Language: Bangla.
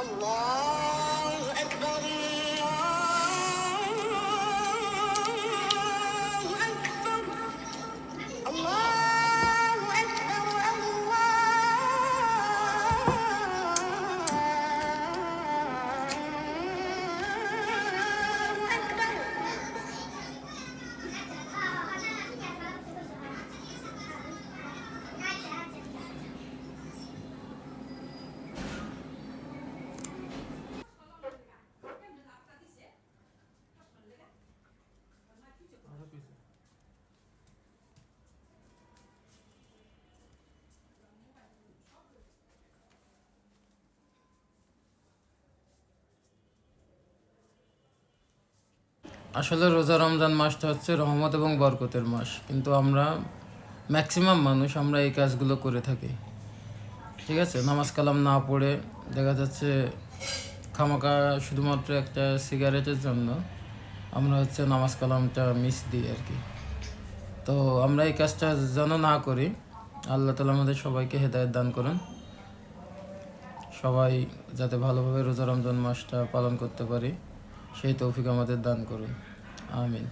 الله أكبر الله أكبر الله أكبر الله أكبر আসলে রোজা রমজান মাসটা হচ্ছে রহমত এবং বরকতের মাস, কিন্তু আমরা ম্যাক্সিমাম মানুষ আমরা এই কাজগুলো করে থাকি। ঠিক আছে, নামাজ কালাম না পড়ে দেখা যাচ্ছে খামাকা শুধুমাত্র একটা সিগারেটের জন্য আমরা হচ্ছে নামাজ কালামটা মিস দিই আর কি। তো আমরা এই কাজটা যেন না করি, আল্লাহ তাআলা আমাদের সবাইকে হেদায়েত দান করুন। সবাই যাতে ভালোভাবে রোজা রমজান মাসটা পালন করতে পারি সেই তৌফিক আমাদের দান করুন, আমিন।